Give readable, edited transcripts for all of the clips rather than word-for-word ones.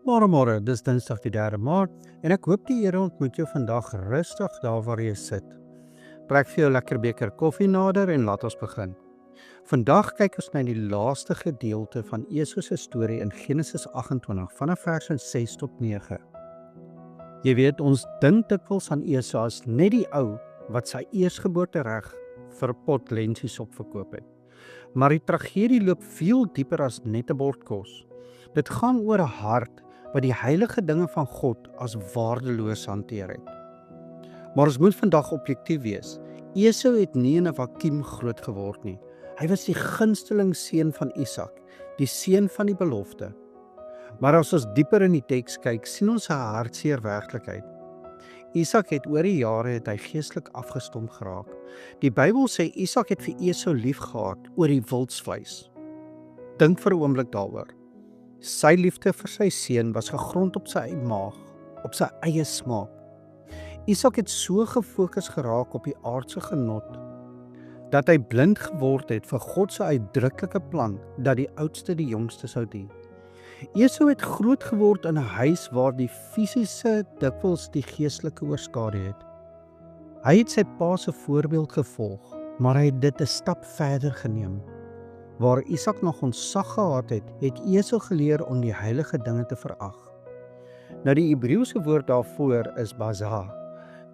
Môre, dis Dinsdag die 3de Maart en ek hoop die Here ontmoet jou vandag rustig daar waar jy sit. Trek vir jou lekker beker koffie nader en laat ons begin. Vandag kyk ons na die laaste gedeelte van Esau se storie in Genesis 28 vanaf vers 6 tot 9. Jy weet, ons dink dikwels aan Esau as net die ou wat sy eersgeboortereg vir 'n pot lensies opverkoop het. Maar die tragedie loop veel dieper as net 'n bord kos. Dit gaan oor 'n hart wat die heilige dinge van God as waardeloos hanteer het. Maar ons moet vandag objektief wees. Esau het nie in 'n vakuum groot geword nie. Hy was die gunsteling seun van Isak, die seun van die belofte. Maar as ons dieper in die teks kyk, sien ons 'n hartseer werklikheid. Isak het oor die jare geestelik afgestomp geraak. Die Bybel sê Isak het vir Esau lief gehad oor die wildsvleis. Dink vir 'n oomblik daaroor. Sy liefde vir sy seun was gegrond op sy eie maag, op sy eie smaak. Isak het so gefokus geraak op die aardse genot, dat hy blind geword het vir God se uitdruklike plan, dat die oudste die jongste sou dien. Esau het groot geword in 'n huis waar die fisiese dikwels die geestelike oorskadu het. Hy het sy pa se voorbeeld gevolg, maar hy het dit 'n stap verder geneem. Waar Isak nog ontzag gehad het, het Esau geleer om die heilige dinge te verag. Nou die Hebreëse woord daarvoor is baza.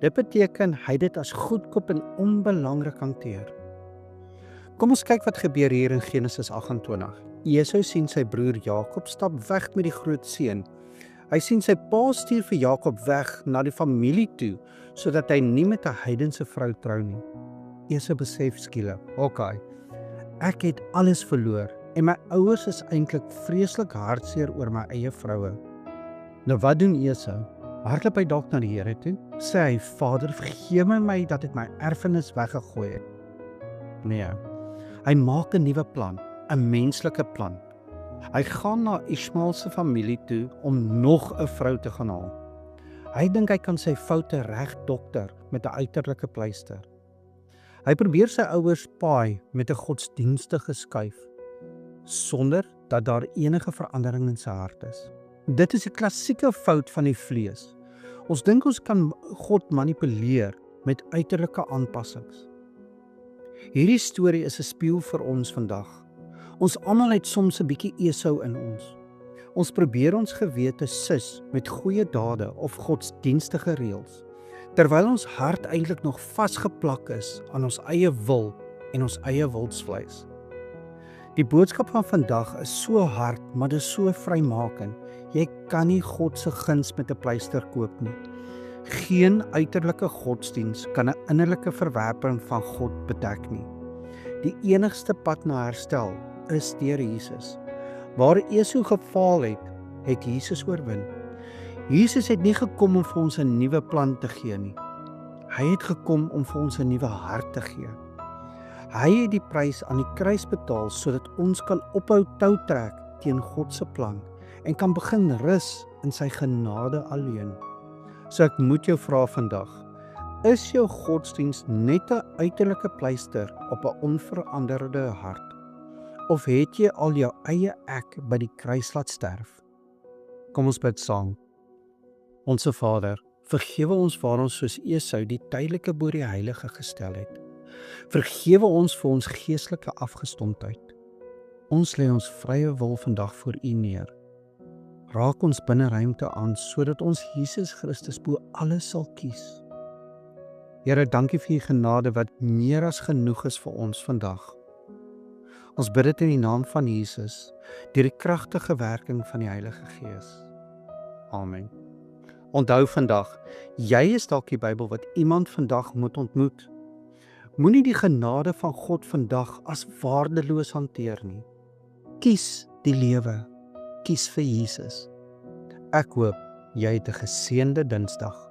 Dit beteken hy dit as goedkoop en onbelangrik hanteer. Kom ons kyk wat gebeur hier in Genesis 28. Esau sien sy broer Jakob stap weg met die groot seun. Hy sien sy pa stuur vir Jakob weg na die familie toe, sodat hy nie met 'n heidense vrou trou nie. Esau besef skielik, okay, ek het alles verloor en my ouers is eintlik vreeslik hartseer oor my eie vroue. Nou wat doen Esau? Hardloop hy dalk na die Here toe? Sê hy, Vader, vergewe my dat ek my erfenis weggegooi het. Nee, hy maak 'n nuwe plan, 'n menslike plan. Hy gaan na Ismael se familie toe om nog 'n vrou te gaan haal. Hy dink hy kan sy foute reg dokter met 'n uiterlike pleister. Hy probeer sy ouers paai met 'n godsdienstige skuif, sonder dat daar enige verandering in sy hart is. Dit is 'n klassieke fout van die vlees. Ons dink ons kan God manipuleer met uiterlike aanpassings. Hierdie storie is 'n spieël vir ons vandag. Ons almal het soms 'n bietjie Esau in ons. Ons probeer ons gewete sis met goeie dade of godsdienstige reëls, terwyl ons hart eintlik nog vasgeplak is aan ons eie wil en ons eie wildsvleis. Die boodskap van vandag is so hard, maar dit is so vrymakend. Jy kan nie God se guns met 'n pleister koop nie. Geen uiterlike godsdiens kan 'n innerlike verwerping van God bedek nie. Die enigste pad na herstel is deur Jesus. Waar Esau gefaal het, het Jesus oorwin. Jesus het nie gekom om vir ons 'n nuwe plan te gee nie. Hy het gekom om vir ons 'n nuwe hart te gee. Hy het die prys aan die kruis betaal sodat ons kan ophou tou trek teen God se plan en kan begin rus in sy genade alleen. So ek moet jou vra vandag, is jou godsdiens net 'n uiterlike pleister op 'n onveranderde hart? Of het jy al jou eie ek by die kruis laat sterf? Kom ons bid saam. Onse Vader, vergewe ons waar ons soos Esau die tydelike bo die heilige gestel het. Vergewe ons vir ons geestelike afgestomptheid. Ons lê ons vrye wil vandag voor U neer. Raak ons binneruimte aan sodat ons Jesus Christus bo alles sal kies. Here, dankie vir U genade wat meer as genoeg is vir ons vandag. Ons bid dit in die naam van Jesus, deur die kragtige werking van die Heilige Gees. Amen. Onthou vandag, jy is dalk die Bybel wat iemand vandag moet ontmoet. Moenie die genade van God vandag as waardeloos hanteer nie. Kies die lewe. Kies vir Jesus. Ek hoop jy het 'n geseënde Dinsdag.